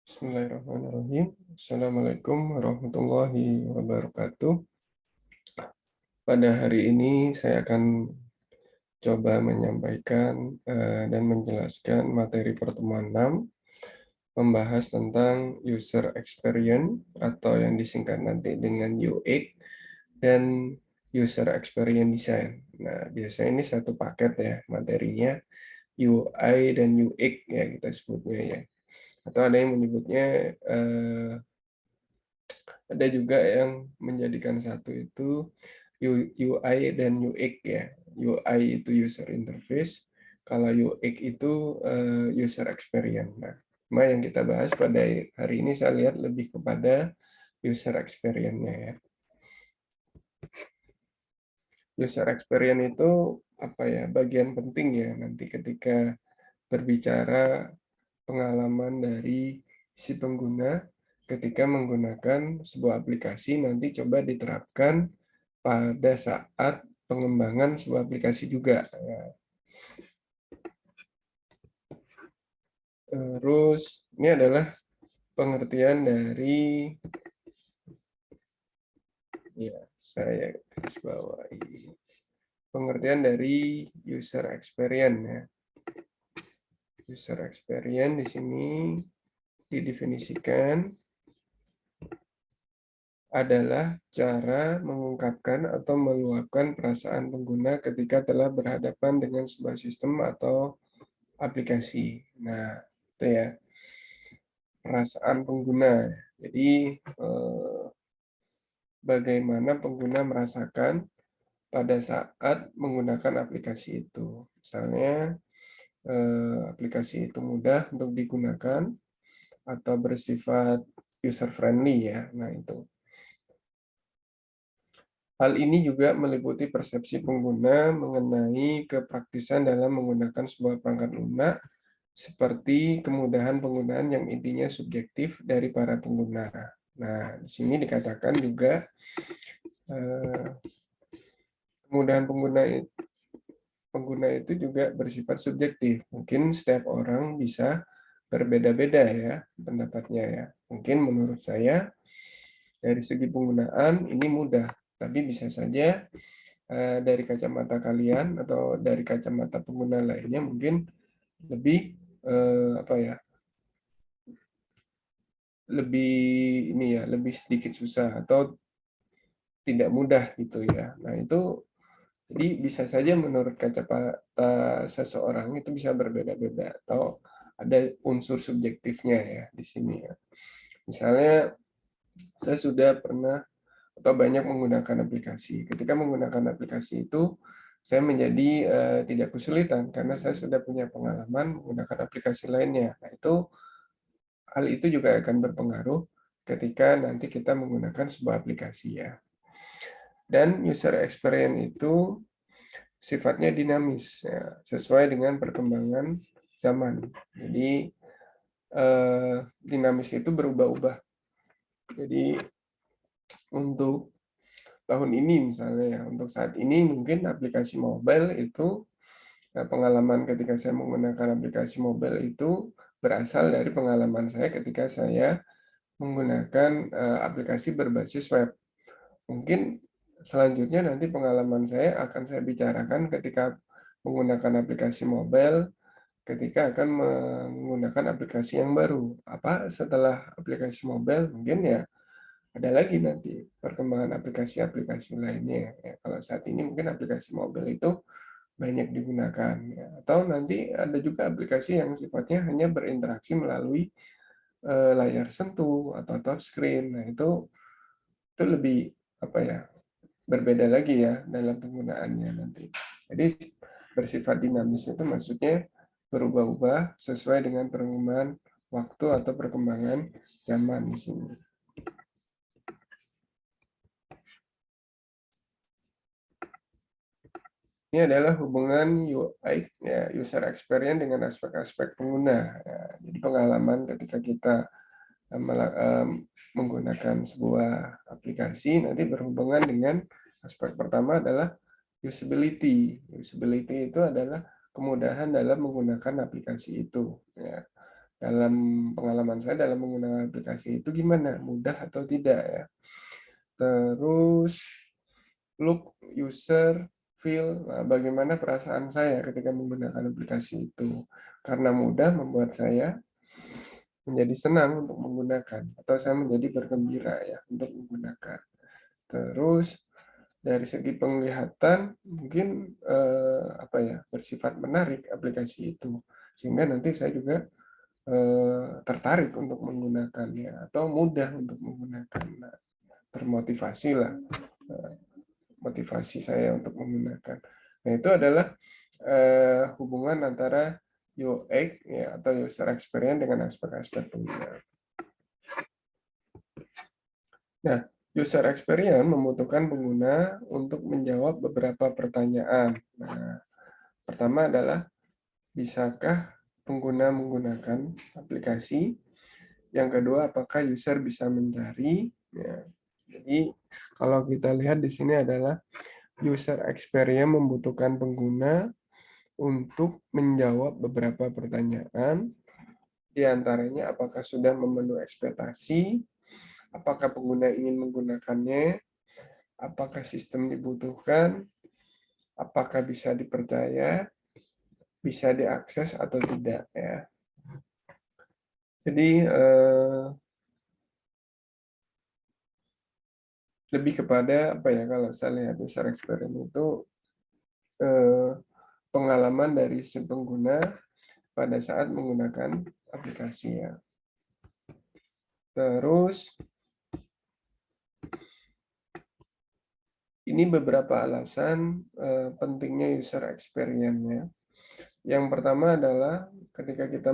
Bismillahirrahmanirrahim. Assalamualaikum warahmatullahi wabarakatuh. Pada hari ini saya akan coba menyampaikan dan menjelaskan materi pertemuan 6, membahas tentang user experience atau yang disingkat nanti dengan UX dan user experience design. Nah, biasanya ini satu paket ya materinya, UI dan UX ya kita sebutnya ya. Atau ada yang menyebutnya ada juga yang menjadikan satu itu UI dan UX ya. UI itu user interface, kalau UX itu user experience. Nah, cuma yang kita bahas pada hari ini saya lihat lebih kepada user experience-nya ya. User experience itu apa ya, bagian penting ya nanti ketika berbicara pengalaman dari si pengguna ketika menggunakan sebuah aplikasi, nanti coba diterapkan pada saat pengembangan sebuah aplikasi juga. Terus ini adalah pengertian dari, ya saya garis bawahi, pengertian dari user experience ya. User experience di sini didefinisikan adalah cara mengungkapkan atau meluapkan perasaan pengguna ketika telah berhadapan dengan sebuah sistem atau aplikasi. Nah, itu ya, perasaan pengguna. Jadi, bagaimana pengguna merasakan pada saat menggunakan aplikasi itu. Misalnya, aplikasi itu mudah untuk digunakan atau bersifat user friendly ya. Nah, itu. Hal ini juga meliputi persepsi pengguna mengenai kepraktisan dalam menggunakan sebuah perangkat lunak, seperti kemudahan penggunaan yang intinya subjektif dari para pengguna. Nah, di sini dikatakan juga kemudahan pengguna itu juga bersifat subjektif. Mungkin setiap orang bisa berbeda-beda ya pendapatnya ya. Mungkin menurut saya dari segi penggunaan ini mudah, tapi bisa saja dari kacamata kalian atau dari kacamata pengguna lainnya mungkin lebih apa ya, lebih ini ya, lebih sedikit susah atau tidak mudah gitu ya. Nah itu jadi bisa saja menurut kacamata seseorang itu bisa berbeda-beda atau ada unsur subjektifnya ya di sini ya. Misalnya saya sudah pernah atau banyak menggunakan aplikasi. Ketika menggunakan aplikasi itu, saya menjadi tidak kesulitan karena saya sudah punya pengalaman menggunakan aplikasi lainnya. Nah, hal itu juga akan berpengaruh ketika nanti kita menggunakan sebuah aplikasi ya. Dan user experience itu sifatnya dinamis, ya, sesuai dengan perkembangan zaman. Jadi dinamis itu berubah-ubah. Jadi untuk tahun ini misalnya ya, untuk saat ini mungkin aplikasi mobile itu, pengalaman ketika saya menggunakan aplikasi mobile itu berasal dari pengalaman saya ketika saya menggunakan, aplikasi berbasis web. Mungkin selanjutnya nanti pengalaman saya akan saya bicarakan ketika menggunakan aplikasi mobile, ketika akan menggunakan aplikasi yang baru. Apa setelah aplikasi mobile mungkin ya ada lagi nanti perkembangan aplikasi-aplikasi lainnya ya. Kalau saat ini mungkin aplikasi mobile itu banyak digunakan ya. Atau nanti ada juga aplikasi yang sifatnya hanya berinteraksi melalui layar sentuh atau touchscreen. Nah, itu lebih apa ya? Berbeda lagi ya dalam penggunaannya nanti. Jadi bersifat dinamis itu maksudnya berubah-ubah sesuai dengan perkembangan waktu atau perkembangan zaman di sini. Ini adalah hubungan UI, ya, user experience dengan aspek-aspek pengguna. Ya, jadi pengalaman ketika kita menggunakan sebuah aplikasi nanti berhubungan dengan aspek pertama adalah usability. Usability itu adalah kemudahan dalam menggunakan aplikasi itu. Ya. dalam pengalaman saya dalam menggunakan aplikasi itu gimana, mudah atau tidak ya. Terus look, user, feel, bagaimana perasaan saya ketika menggunakan aplikasi itu. Karena mudah membuat saya menjadi senang untuk menggunakan, atau saya menjadi bergembira ya untuk menggunakan. Terus dari segi penglihatan mungkin bersifat menarik aplikasi itu, sehingga nanti saya juga tertarik untuk menggunakannya atau mudah untuk menggunakan. Nah, termotivasi lah, motivasi saya untuk menggunakan. Nah, itu adalah hubungan antara UX ya, atau user experience dengan aspek-aspek pengguna. Nah, user experience membutuhkan pengguna untuk menjawab beberapa pertanyaan. Nah, pertama adalah, bisakah pengguna menggunakan aplikasi? Yang kedua, apakah user bisa mencari? Ya, jadi, kalau kita lihat di sini adalah user experience membutuhkan pengguna untuk menjawab beberapa pertanyaan, di antaranya apakah sudah memenuhi ekspektasi, apakah pengguna ingin menggunakannya, apakah sistem dibutuhkan, apakah bisa dipercaya, bisa diakses atau tidak ya. Jadi lebih kepada apa ya, kalau saya lihat user experience itu pengalaman dari si pengguna pada saat menggunakan aplikasi ya. Terus ini beberapa alasan pentingnya user experience-nya. Yang pertama adalah ketika kita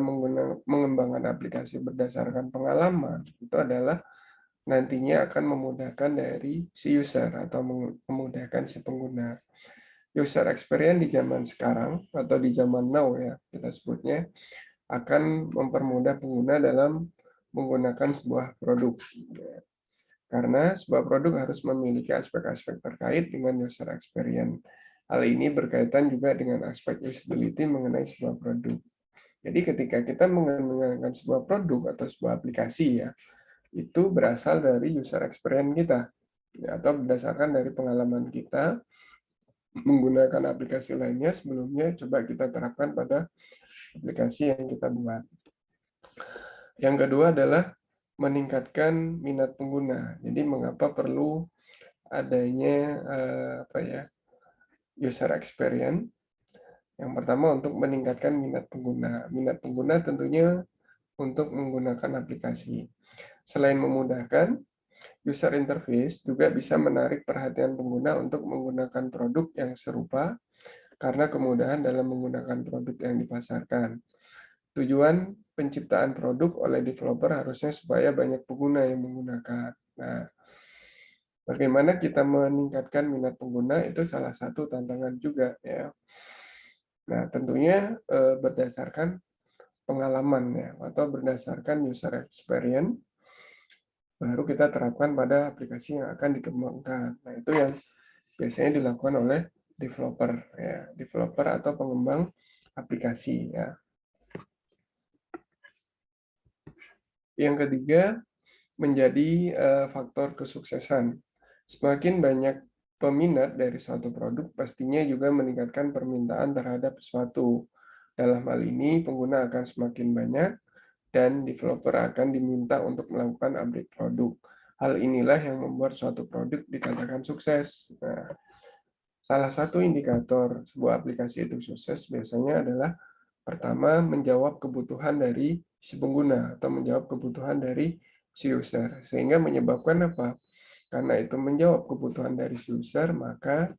mengembangkan aplikasi berdasarkan pengalaman, itu adalah nantinya akan memudahkan dari si user atau memudahkan si pengguna. User experience di zaman sekarang atau di zaman now ya kita sebutnya, akan mempermudah pengguna dalam menggunakan sebuah produk. Karena sebuah produk harus memiliki aspek-aspek terkait dengan user experience. Hal ini berkaitan juga dengan aspek usability mengenai sebuah produk. Jadi ketika kita menggunakan sebuah produk atau sebuah aplikasi ya, itu berasal dari user experience kita, ya, atau berdasarkan dari pengalaman kita menggunakan aplikasi lainnya sebelumnya, coba kita terapkan pada aplikasi yang kita buat. Yang kedua adalah meningkatkan minat pengguna. Jadi mengapa perlu adanya user experience? Yang pertama untuk meningkatkan minat pengguna. Minat pengguna tentunya untuk menggunakan aplikasi. Selain memudahkan, user interface juga bisa menarik perhatian pengguna untuk menggunakan produk yang serupa karena kemudahan dalam menggunakan produk yang dipasarkan. Tujuan penciptaan produk oleh developer harusnya supaya banyak pengguna yang menggunakan. Nah, bagaimana kita meningkatkan minat pengguna itu salah satu tantangan juga ya. Nah, tentunya berdasarkan pengalaman ya, atau berdasarkan user experience, baru kita terapkan pada aplikasi yang akan dikembangkan. Nah, itu yang biasanya dilakukan oleh developer ya, developer atau pengembang aplikasi ya. Yang ketiga, menjadi faktor kesuksesan. Semakin banyak peminat dari suatu produk, pastinya juga meningkatkan permintaan terhadap suatu. Dalam hal ini, pengguna akan semakin banyak dan developer akan diminta untuk melakukan update produk. Hal inilah yang membuat suatu produk dikatakan sukses. Nah, salah satu indikator sebuah aplikasi itu sukses biasanya adalah pertama, menjawab kebutuhan dari si pengguna atau menjawab kebutuhan dari si user. Sehingga menyebabkan apa? Karena itu menjawab kebutuhan dari si user, maka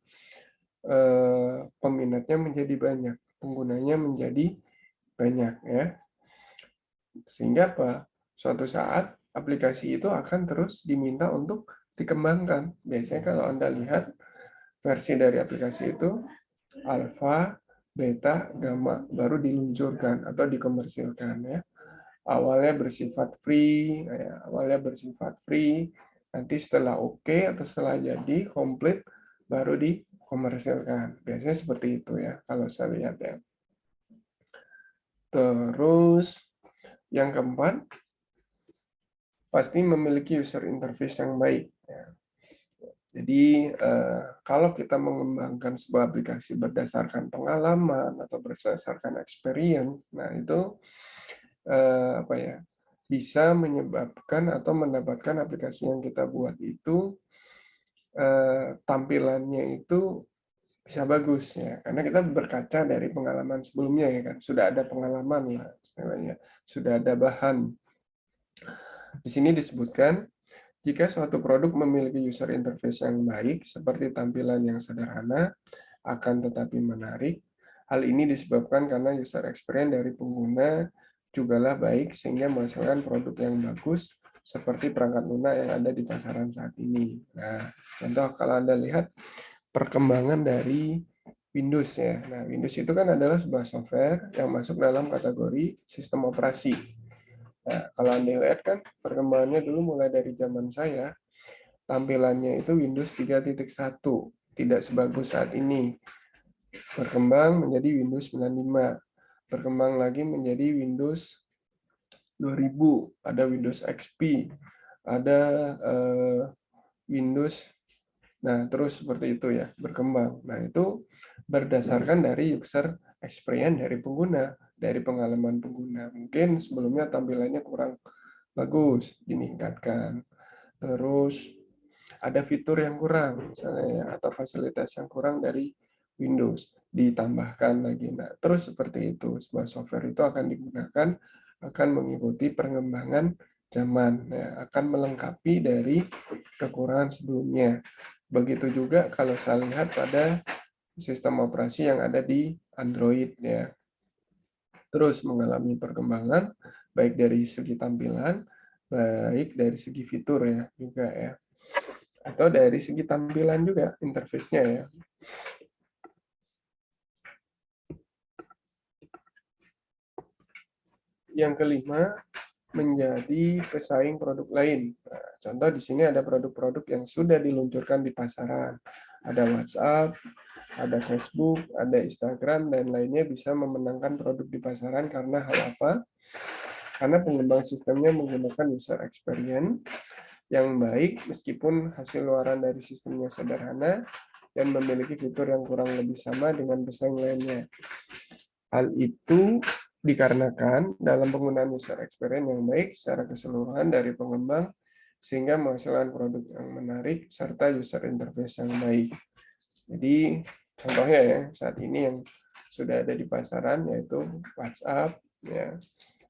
peminatnya menjadi banyak, penggunanya menjadi banyak ya. Sehingga apa? Suatu saat aplikasi itu akan terus diminta untuk dikembangkan. Biasanya kalau Anda lihat versi dari aplikasi itu alpha, beta, gamma baru diluncurkan atau dikomersilkan ya. Awalnya bersifat free, ya, nanti setelah oke atau setelah jadi komplit baru dikomersilkan. Biasanya seperti itu ya kalau saya lihat ya. Terus Yang keempat, pasti memiliki user interface yang baik. Ya. Jadi kalau kita mengembangkan sebuah aplikasi berdasarkan pengalaman atau berdasarkan experience, nah itu apa ya, bisa menyebabkan atau mendapatkan aplikasi yang kita buat itu tampilannya itu bisa bagus ya, karena kita berkaca dari pengalaman sebelumnya ya kan, sudah ada pengalaman lah istilahnya, sudah ada bahan. Di sini disebutkan jika suatu produk memiliki user interface yang baik, seperti tampilan yang sederhana, akan tetapi menarik, hal ini disebabkan karena user experience dari pengguna jugalah baik, sehingga menghasilkan produk yang bagus, seperti perangkat lunak yang ada di pasaran saat ini. Nah, contoh kalau Anda lihat perkembangan dari Windows ya. Nah, Windows itu kan adalah sebuah software yang masuk dalam kategori sistem operasi. Nah, kalau Anda lihat kan perkembangannya dulu mulai dari zaman saya, tampilannya itu Windows 3.1, tidak sebagus saat ini. Berkembang menjadi Windows 95, berkembang lagi menjadi Windows 2000, ada Windows XP, ada Windows, nah terus seperti itu ya, berkembang. Nah itu berdasarkan dari user experience dari pengguna, dari pengalaman pengguna. Mungkin sebelumnya tampilannya kurang bagus, ditingkatkan. Terus ada fitur yang kurang, misalnya, atau fasilitas yang kurang dari Windows, ditambahkan lagi. Nah, terus seperti itu, sebuah software itu akan digunakan, akan mengikuti perkembangan zaman, ya, akan melengkapi dari kekurangan sebelumnya. Begitu juga kalau saya lihat pada sistem operasi yang ada di Android, ya, terus mengalami perkembangan, baik dari segi tampilan, baik dari segi fitur ya juga ya, atau dari segi tampilan juga interface-nya ya. Yang kelima, menjadi pesaing produk lain. Nah, contoh di sini ada produk-produk yang sudah diluncurkan di pasaran. Ada WhatsApp, ada Facebook, ada Instagram, dan lainnya bisa memenangkan produk di pasaran karena hal apa? Karena pengembang sistemnya menggunakan user experience yang baik meskipun hasil luaran dari sistemnya sederhana dan memiliki fitur yang kurang lebih sama dengan pesaing lainnya. Hal itu dikarenakan dalam penggunaan user experience yang baik secara keseluruhan dari pengembang sehingga menghasilkan produk yang menarik serta user interface yang baik. Jadi contohnya ya saat ini yang sudah ada di pasaran yaitu WhatsApp, ya,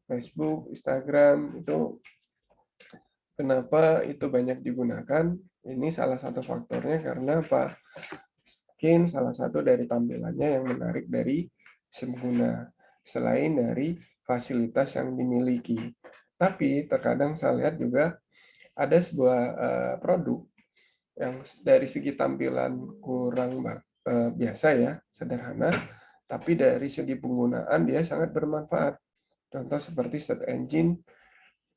Facebook, Instagram, itu kenapa itu banyak digunakan? Ini salah satu faktornya karena apa? Mungkin salah satu dari tampilannya yang menarik dari pengguna, selain dari fasilitas yang dimiliki. Tapi terkadang saya lihat juga ada sebuah produk yang dari segi tampilan kurang biasa ya, sederhana, tapi dari segi penggunaan dia sangat bermanfaat. Contoh seperti search engine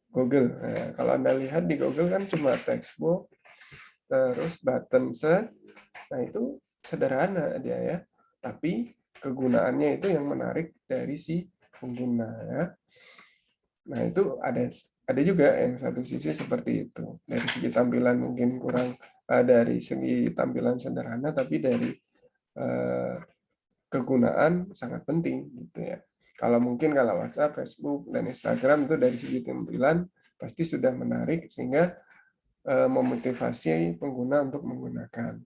Google. Nah, kalau Anda lihat di Google kan cuma textbox, terus button search, nah itu sederhana dia ya, tapi kegunaannya itu yang menarik dari si pengguna ya. Nah itu ada juga yang satu sisi seperti itu, dari segi tampilan mungkin kurang, dari segi tampilan sederhana, tapi dari kegunaan sangat penting gitu ya. Kalau mungkin kalau WhatsApp, Facebook, dan Instagram itu dari segi tampilan pasti sudah menarik sehingga memotivasi pengguna untuk menggunakan.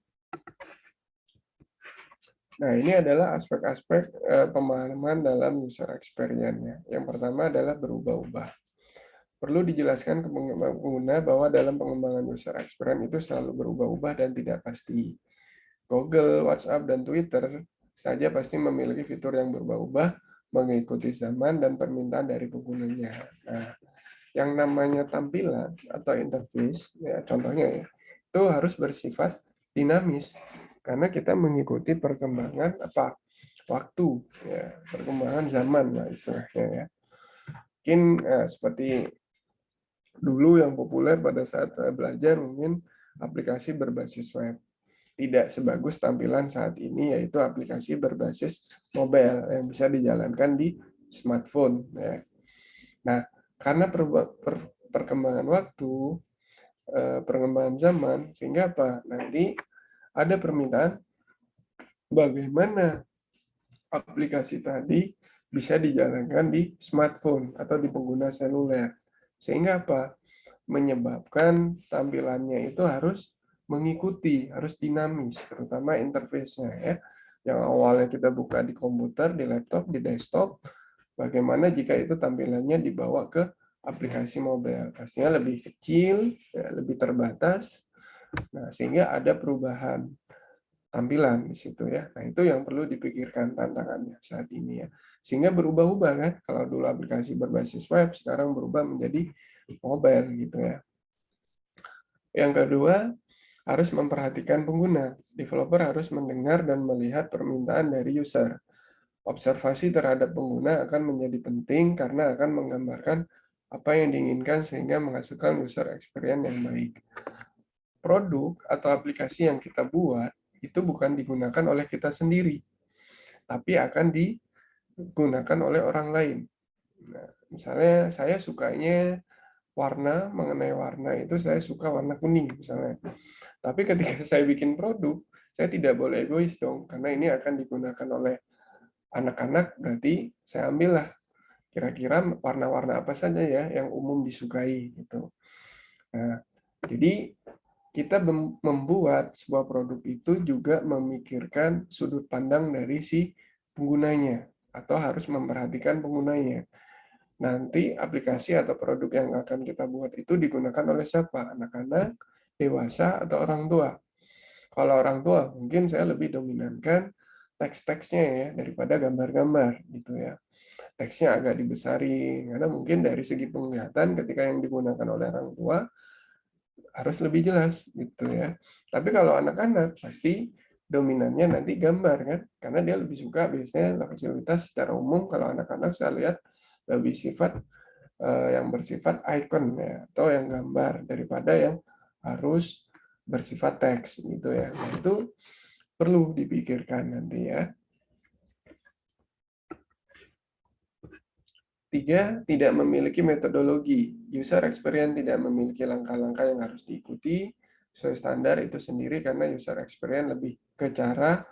Nah, ini adalah aspek-aspek pemahaman dalam user experience-nya. Yang pertama adalah berubah-ubah. Perlu dijelaskan ke pengguna bahwa dalam pengembangan user experience itu selalu berubah-ubah dan tidak pasti. Google, WhatsApp, dan Twitter saja pasti memiliki fitur yang berubah-ubah mengikuti zaman dan permintaan dari penggunanya. Nah, yang namanya tampilan atau interface, ya contohnya ya, itu harus bersifat dinamis karena kita mengikuti perkembangan apa waktu, ya, perkembangan zaman lah istilahnya ya. Mungkin seperti dulu yang populer pada saat saya belajar mungkin aplikasi berbasis web. Tidak sebagus tampilan saat ini yaitu aplikasi berbasis mobile yang bisa dijalankan di smartphone. Ya. Nah, Karena perkembangan waktu, perkembangan zaman, sehingga apa? Nanti ada permintaan bagaimana aplikasi tadi bisa dijalankan di smartphone atau di pengguna seluler. Sehingga apa? Menyebabkan tampilannya itu harus mengikuti, harus dinamis, terutama interface-nya ya. Yang awalnya kita buka di komputer, di laptop, di desktop, bagaimana jika itu tampilannya dibawa ke aplikasi mobile. Pastinya lebih kecil, ya, lebih terbatas, nah, sehingga ada perubahan tampilan di situ ya. Nah, itu yang perlu dipikirkan tantangannya saat ini ya. Sehingga berubah-ubah kan. Kalau dulu aplikasi berbasis web, sekarang berubah menjadi mobile gitu ya. Yang kedua, harus memperhatikan pengguna. Developer harus mendengar dan melihat permintaan dari user. Observasi terhadap pengguna akan menjadi penting karena akan menggambarkan apa yang diinginkan sehingga menghasilkan user experience yang baik. Produk atau aplikasi yang kita buat itu bukan digunakan oleh kita sendiri, tapi akan digunakan oleh orang lain. Nah, misalnya saya sukanya mengenai warna itu saya suka warna kuning misalnya. Tapi ketika saya bikin produk, saya tidak boleh egois dong, karena ini akan digunakan oleh anak-anak, berarti saya ambillah kira-kira warna-warna apa saja ya yang umum disukai gitu. Nah, jadi kita membuat sebuah produk itu juga memikirkan sudut pandang dari si penggunanya atau harus memperhatikan penggunanya. Nanti aplikasi atau produk yang akan kita buat itu digunakan oleh siapa? Anak-anak, dewasa, atau orang tua. Kalau orang tua, mungkin saya lebih dominankan teks-teksnya ya daripada gambar-gambar gitu ya. Teksnya agak dibesarin karena mungkin dari segi penglihatan ketika yang digunakan oleh orang tua harus lebih jelas gitu ya. Tapi kalau anak-anak pasti dominannya nanti gambar kan, karena dia lebih suka biasanya fasilitas secara umum kalau anak-anak saya lihat lebih sifat yang bersifat icon ya atau yang gambar daripada yang harus bersifat teks gitu ya. Nah, itu perlu dipikirkan nanti ya. 3, tidak memiliki metodologi. User experience tidak memiliki langkah-langkah yang harus diikuti sesuai standar itu sendiri karena user experience lebih ke cara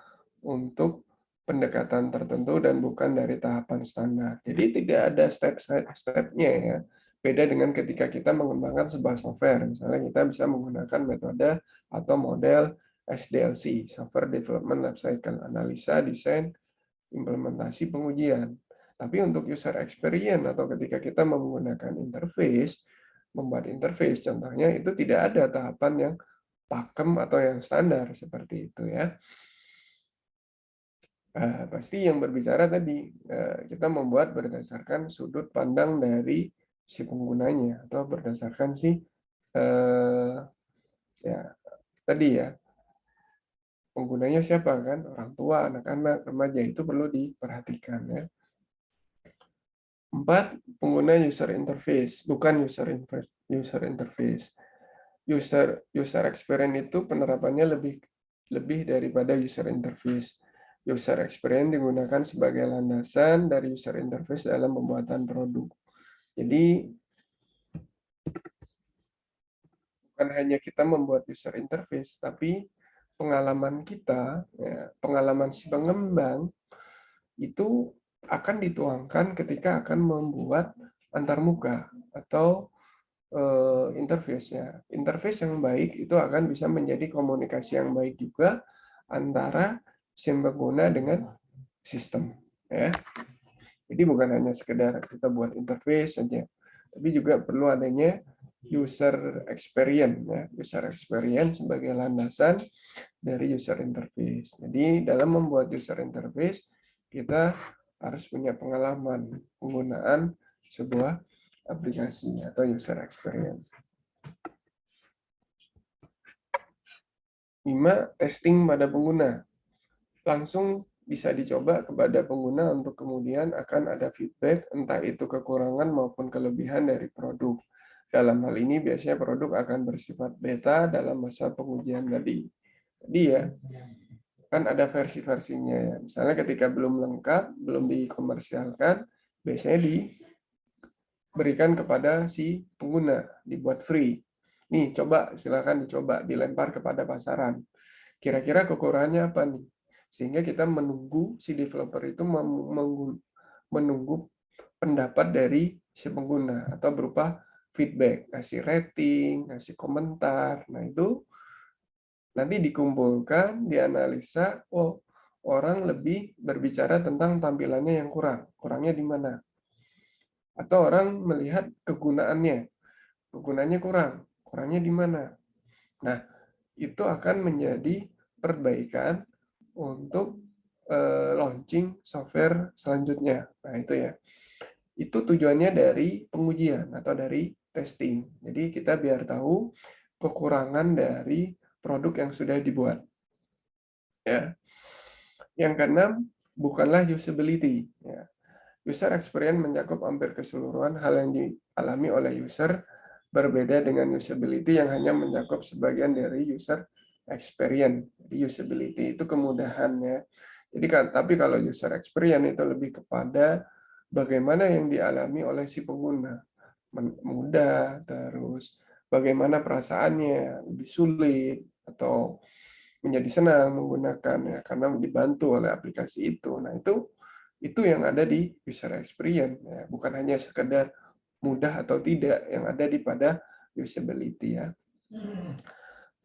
untuk pendekatan tertentu dan bukan dari tahapan standar. Jadi tidak ada step-stepnya ya. Beda dengan ketika kita mengembangkan sebuah software. Misalnya kita bisa menggunakan metode atau model SDLC, Software Development Life Cycle, analisa, desain, implementasi, pengujian. Tapi untuk user experience atau ketika kita menggunakan interface, membuat interface contohnya itu tidak ada tahapan yang pakem atau yang standar seperti itu ya. Pasti yang berbicara tadi kita membuat berdasarkan sudut pandang dari si penggunanya atau berdasarkan si ya tadi ya penggunanya siapa kan, orang tua, anak-anak, remaja, itu perlu diperhatikan ya. 4, pengguna user interface, bukan user interface. User experience itu penerapannya lebih daripada user interface. User experience digunakan sebagai landasan dari user interface dalam pembuatan produk. Jadi bukan hanya kita membuat user interface, tapi pengalaman kita, ya, pengalaman si pengembang itu akan dituangkan ketika akan membuat antarmuka atau interface-nya. Interface yang baik itu akan bisa menjadi komunikasi yang baik juga antara si pengguna dengan sistem. Ya. Jadi bukan hanya sekedar kita buat interface saja, tapi juga perlu adanya user experience. Ya. User experience sebagai landasan dari user interface. Jadi dalam membuat user interface, kita harus punya pengalaman penggunaan sebuah aplikasi atau user experience. 5, testing pada pengguna. Langsung bisa dicoba kepada pengguna untuk kemudian akan ada feedback, entah itu kekurangan maupun kelebihan dari produk. Dalam hal ini biasanya produk akan bersifat beta dalam masa pengujian tadi. Jadi ya, kan ada versi-versinya ya. Misalnya ketika belum lengkap, belum dikomersialkan, biasanya berikan kepada si pengguna, dibuat free. Nih, coba silakan dicoba, dilempar kepada pasaran. Kira-kira kekurangannya apa nih? Sehingga kita menunggu si developer itu menunggu pendapat dari si pengguna atau berupa feedback, ngasih rating, ngasih komentar. Nah, itu nanti dikumpulkan, dianalisa, oh, orang lebih berbicara tentang tampilannya yang kurang. Kurangnya di mana? Atau orang melihat kegunaannya kurang. Kurangnya di mana? Nah, itu akan menjadi perbaikan untuk launching software selanjutnya. Nah, itu ya. Itu tujuannya dari pengujian atau dari testing. Jadi kita biar tahu kekurangan dari produk yang sudah dibuat. Ya. Yang keenam, bukanlah usability. Ya. User experience mencakup hampir keseluruhan hal yang dialami oleh user, berbeda dengan usability yang hanya mencakup sebagian dari user experience. Jadi usability itu kemudahannya. Jadi tapi kalau user experience itu lebih kepada bagaimana yang dialami oleh si pengguna. Mudah, terus bagaimana perasaannya, lebih sulit, atau menjadi senang menggunakannya karena dibantu oleh aplikasi itu. Nah, itu yang ada di user experience, ya. Bukan hanya sekedar mudah atau tidak, yang ada di pada usability, ya. 7,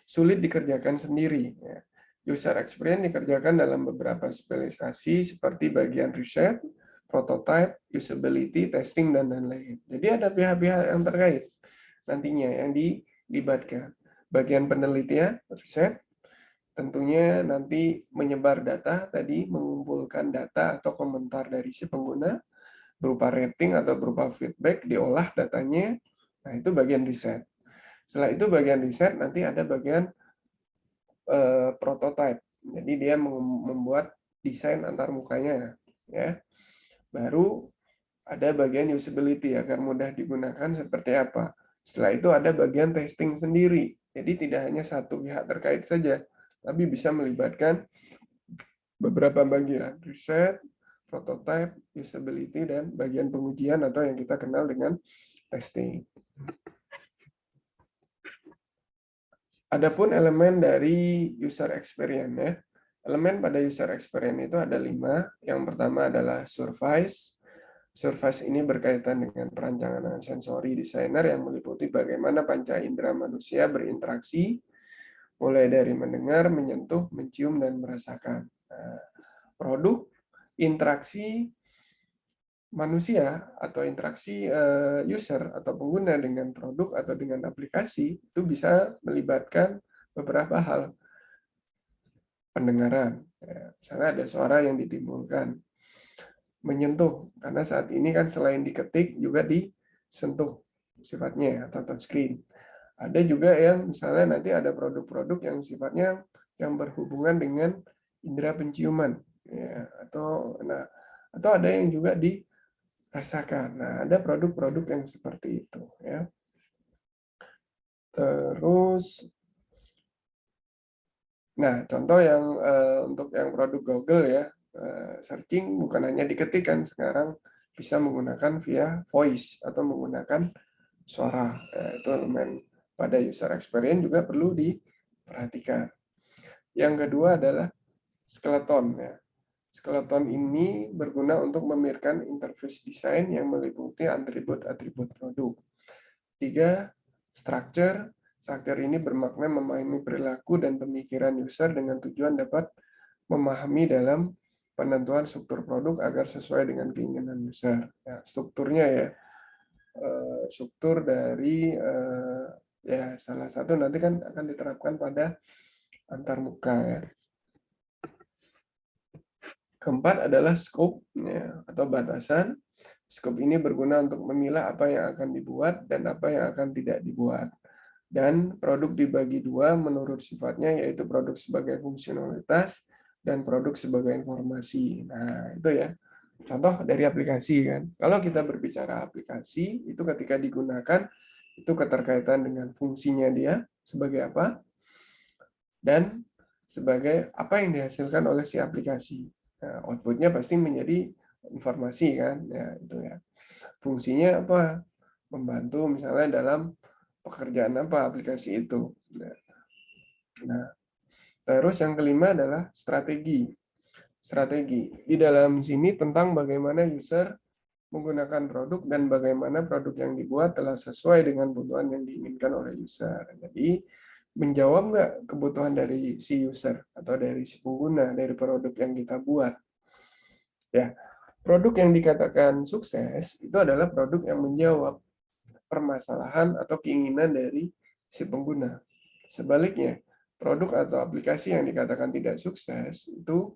sulit dikerjakan sendiri. Ya. User experience dikerjakan dalam beberapa spesialisasi seperti bagian riset, prototype, usability, testing, dan lain-lain. Jadi ada pihak-pihak yang terkait nantinya yang dilibatkan. Bagian penelitian, riset, tentunya nanti menyebar data tadi, mengumpulkan data atau komentar dari si pengguna, berupa rating atau berupa feedback, diolah datanya, nah itu bagian riset. Setelah itu bagian riset, nanti ada bagian prototype. Jadi dia membuat desain antar mukanya, ya. Baru ada bagian usability agar mudah digunakan seperti apa. Setelah itu ada bagian testing sendiri. Jadi tidak hanya satu pihak terkait saja, tapi bisa melibatkan beberapa bagian, riset, prototype, usability, dan bagian pengujian atau yang kita kenal dengan testing. Adapun elemen dari user experience, ya. Elemen pada user experience itu ada 5. Yang pertama adalah surface. Surface ini berkaitan dengan perancangan sensori desainer yang meliputi bagaimana panca indera manusia berinteraksi, mulai dari mendengar, menyentuh, mencium, dan merasakan. Nah, produk, interaksi manusia atau interaksi user atau pengguna dengan produk atau dengan aplikasi itu bisa melibatkan beberapa hal. Pendengaran, ya, misalnya ada suara yang ditimbulkan, menyentuh, karena saat ini kan selain diketik juga disentuh sifatnya atau touchscreen. Ada juga yang misalnya nanti ada produk-produk yang sifatnya yang berhubungan dengan indera penciuman, ya, atau ada yang juga dirasakan. Nah, ada produk-produk yang seperti itu, ya. Terus, nah contoh yang untuk yang produk Google, ya, searching bukan hanya diketik kan, sekarang bisa menggunakan via voice atau menggunakan suara. Itu elemen pada user experience juga perlu diperhatikan. Yang kedua adalah skeleton, ya. Skeleton ini berguna untuk memikirkan interface desain yang meliputi atribut-atribut produk. 3, structure. Structure ini bermakna memahami perilaku dan pemikiran user dengan tujuan dapat memahami dalam penentuan struktur produk agar sesuai dengan keinginan user. Ya, strukturnya, ya, struktur dari ya salah satu nanti kan akan diterapkan pada antar muka, ya. Keempat adalah scope, ya, atau batasan. Scope ini berguna untuk memilah apa yang akan dibuat dan apa yang akan tidak dibuat. Dan produk dibagi dua menurut sifatnya, yaitu produk sebagai fungsionalitas dan produk sebagai informasi. Nah, itu ya. Contoh dari aplikasi kan. Kalau kita berbicara aplikasi, itu ketika digunakan, itu keterkaitan dengan fungsinya dia sebagai apa, dan sebagai apa yang dihasilkan oleh si aplikasi. Nah, outputnya pasti menjadi informasi kan, ya itu ya. fungsinya apa, membantu misalnya dalam pekerjaan apa aplikasi itu. Nah, terus yang kelima adalah strategi. Strategi di dalam sini tentang bagaimana user menggunakan produk dan bagaimana produk yang dibuat telah sesuai dengan kebutuhan yang diinginkan oleh user. Jadi menjawab nggak kebutuhan dari si user atau dari si pengguna dari produk yang kita buat. Ya, produk yang dikatakan sukses itu adalah produk yang menjawab permasalahan atau keinginan dari si pengguna. Sebaliknya, produk atau aplikasi yang dikatakan tidak sukses itu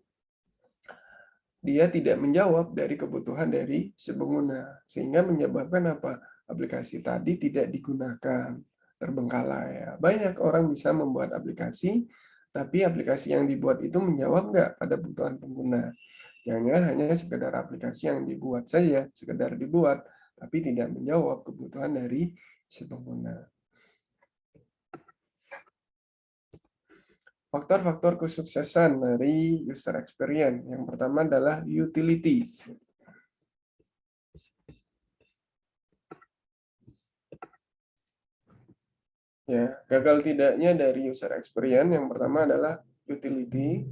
dia tidak menjawab dari kebutuhan dari si pengguna, sehingga menyebabkan apa? Aplikasi tadi tidak digunakan, terbengkalai. Ya. Banyak orang bisa membuat aplikasi, tapi aplikasi yang dibuat itu menjawab nggak pada kebutuhan pengguna. Jangan hanya sekedar aplikasi yang dibuat saja, sekedar dibuat, tapi tidak menjawab kebutuhan dari si pengguna. Faktor-faktor kesuksesan dari user experience. Yang pertama adalah utility. Ya, gagal tidaknya dari user experience yang pertama adalah utility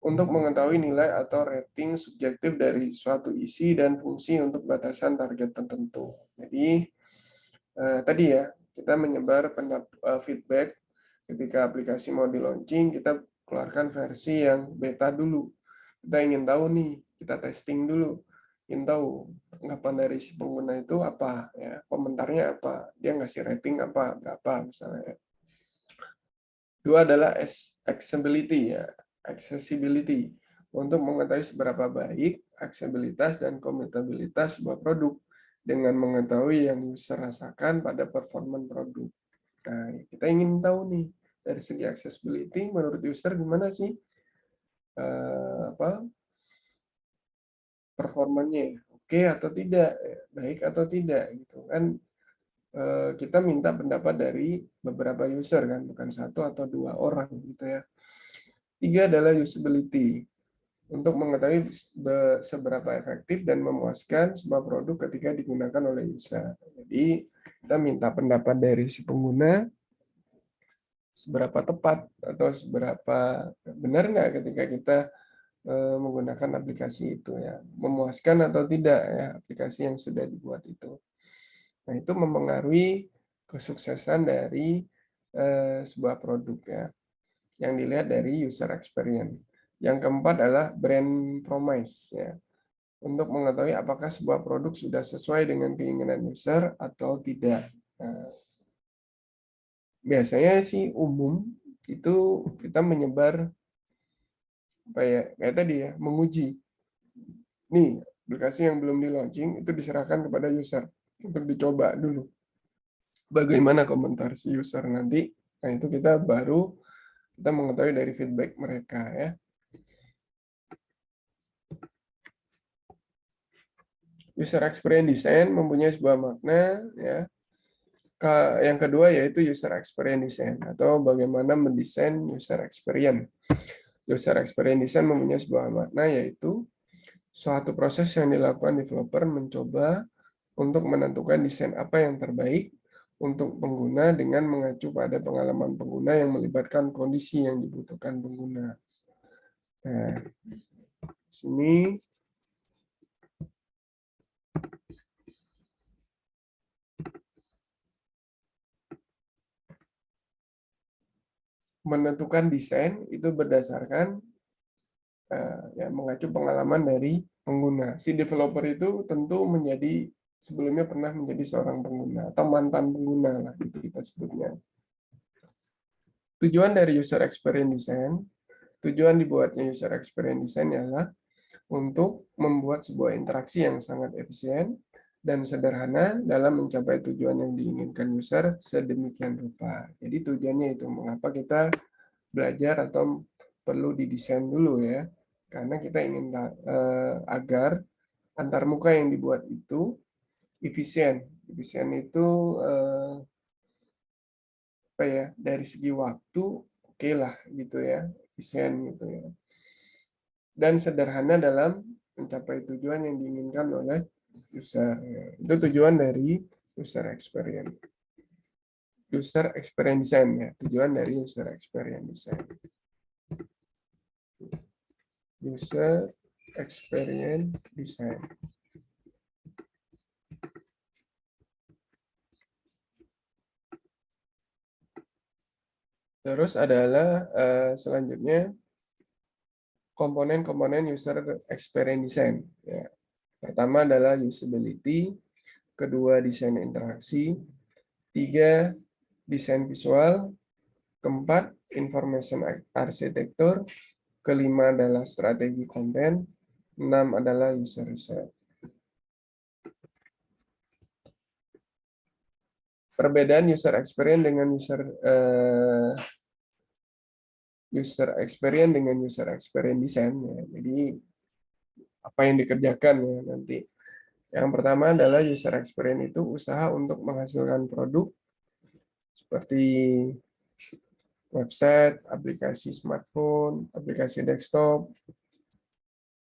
untuk mengetahui nilai atau rating subjektif dari suatu isi dan fungsi untuk batasan target tertentu. Jadi tadi ya kita menyebar feedback ketika aplikasi mau di launching, kita keluarkan versi yang beta dulu. Kita ingin tahu nih, kita testing dulu, ingin tahu tanggapan dari si pengguna itu apa, ya komentarnya apa, dia ngasih rating apa, berapa misalnya. Dua adalah accessibility, ya accessibility untuk mengetahui seberapa baik aksesibilitas dan komunikabilitas sebuah produk dengan mengetahui yang user rasakan pada performa produk. Nah, kita ingin tahu nih dari segi accessibility menurut user gimana sih performanya, oke atau tidak, baik atau tidak gitu kan. Kita minta pendapat dari beberapa user kan, bukan satu atau dua orang gitu ya. Tiga adalah usability untuk mengetahui seberapa efektif dan memuaskan sebuah produk ketika digunakan oleh user. Jadi kita minta pendapat dari si pengguna seberapa tepat atau seberapa benar nggak ketika kita menggunakan aplikasi itu ya, memuaskan atau tidak ya aplikasi yang sudah dibuat itu. Nah, itu mempengaruhi kesuksesan dari sebuah produk ya, yang dilihat dari user experience. Yang keempat adalah brand promise ya, untuk mengetahui apakah sebuah produk sudah sesuai dengan keinginan user atau tidak. Nah, biasanya sih umum itu kita menyebar apa ya, kayak tadi ya, menguji. Nih, aplikasi yang belum di launching itu diserahkan kepada user untuk dicoba dulu. Bagaimana komentar si user nanti? Nah, itu kita baru kita mengetahui dari feedback mereka ya. User experience design mempunyai sebuah makna ya. Yang kedua yaitu user experience design atau bagaimana mendesain user experience. User experience design mempunyai sebuah makna yaitu suatu proses yang dilakukan developer mencoba untuk menentukan desain apa yang terbaik untuk pengguna dengan mengacu pada pengalaman pengguna yang melibatkan kondisi yang dibutuhkan pengguna. Nah, sini menentukan desain itu berdasarkan ya mengacu pengalaman dari pengguna. Si developer itu tentu menjadi sebelumnya pernah menjadi seorang pengguna atau mantan pengguna lah itu kita sebutnya. Tujuan dari user experience design, tujuan dibuatnya user experience design adalah untuk membuat sebuah interaksi yang sangat efisien dan sederhana dalam mencapai tujuan yang diinginkan user sedemikian rupa. Jadi tujuannya itu mengapa kita belajar atau perlu didesain dulu ya, karena kita ingin agar antarmuka yang dibuat itu efisien. Efisien itu apa ya, dari segi waktu oke lah gitu ya, efisien gitu ya. Dan sederhana dalam mencapai tujuan yang diinginkan oleh user. Itu tujuan dari user experience. User experience design ya, tujuan dari user experience design. User experience design. Terus adalah selanjutnya komponen-komponen user experience design. Ya. Pertama adalah usability, kedua desain interaksi, tiga desain visual, keempat information architecture, kelima adalah strategi konten, enam adalah user research. Perbedaan user experience dengan user experience dengan user experience design ya. Jadi apa yang dikerjakan ya nanti. Yang pertama adalah user experience itu usaha untuk menghasilkan produk seperti website, aplikasi smartphone, aplikasi desktop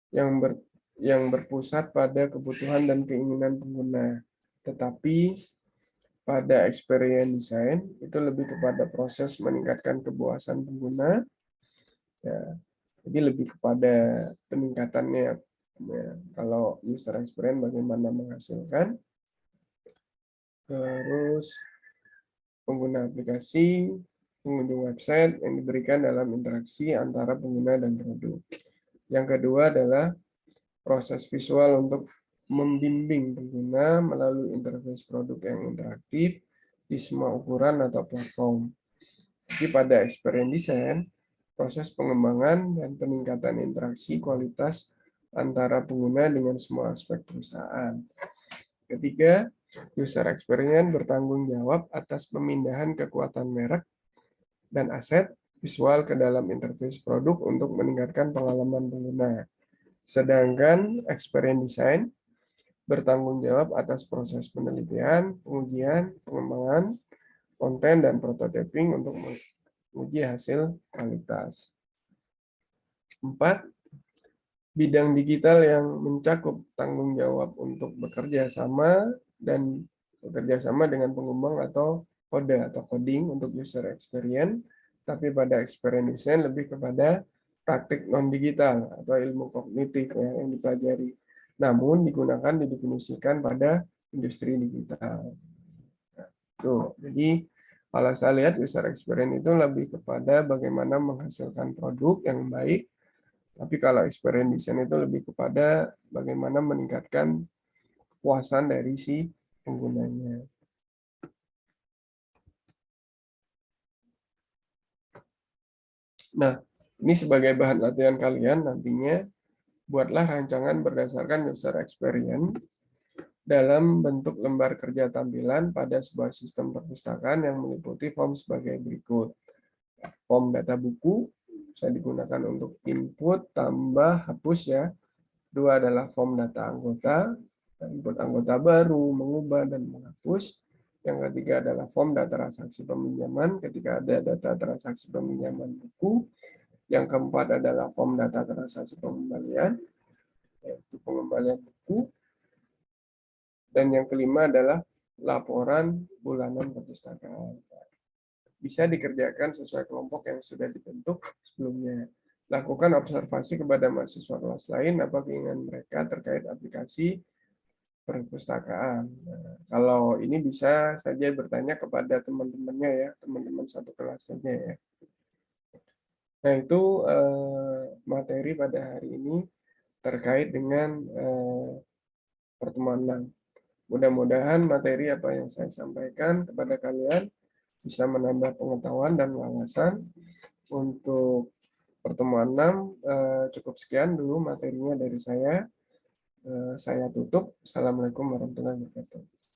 yang berpusat pada kebutuhan dan keinginan pengguna. Tetapi pada experience design itu lebih kepada proses meningkatkan kepuasan pengguna. Ya, jadi lebih kepada peningkatannya. Ya, kalau user experience bagaimana menghasilkan, terus pengguna aplikasi, pengunjung website yang diberikan dalam interaksi antara pengguna dan produk. Yang kedua adalah proses visual untuk membimbing pengguna melalui interface produk yang interaktif di semua ukuran atau platform. Jadi pada experience design, proses pengembangan dan peningkatan interaksi kualitas antara pengguna dengan semua aspek perusahaan. Ketiga, user experience bertanggung jawab atas pemindahan kekuatan merek dan aset visual ke dalam interface produk untuk meningkatkan pengalaman pengguna. Sedangkan experience design bertanggung jawab atas proses penelitian, pengujian, pengembangan, konten, dan prototyping untuk menguji hasil kualitas. 4. Bidang digital yang mencakup tanggung jawab untuk bekerja sama dengan pengembang atau kode atau coding untuk user experience, tapi pada experience design lebih kepada praktik non-digital atau ilmu kognitif ya, yang dipelajari. Namun digunakan didefinisikan pada industri digital. Nah, tuh, jadi kalau saya lihat user experience itu lebih kepada bagaimana menghasilkan produk yang baik, tapi kalau experience design itu lebih kepada bagaimana meningkatkan kepuasan dari si penggunanya. Nah, ini sebagai bahan latihan kalian nantinya, buatlah rancangan berdasarkan user experience dalam bentuk lembar kerja tampilan pada sebuah sistem perpustakaan yang meliputi form sebagai berikut. Form data buku bisa digunakan untuk input, tambah, hapus ya. Dua adalah form data anggota, input anggota baru, mengubah dan menghapus. Yang ketiga adalah form data transaksi peminjaman ketika ada data transaksi peminjaman buku. Yang keempat adalah form data transaksi pengembalian, yaitu pengembalian buku. Dan yang kelima adalah laporan bulanan perpustakaan. Bisa dikerjakan sesuai kelompok yang sudah dibentuk sebelumnya. Lakukan observasi kepada mahasiswa kelas lain apa keinginan mereka terkait aplikasi perpustakaan. Nah, kalau ini bisa saja bertanya kepada teman-temannya ya, teman-teman satu kelas saja ya. Nah, itu materi pada hari ini terkait dengan pertemuan 6. Mudah-mudahan materi apa yang saya sampaikan kepada kalian bisa menambah pengetahuan dan wawasan. Untuk pertemuan 6, cukup sekian dulu materinya dari saya. Saya tutup. Assalamualaikum warahmatullahi wabarakatuh.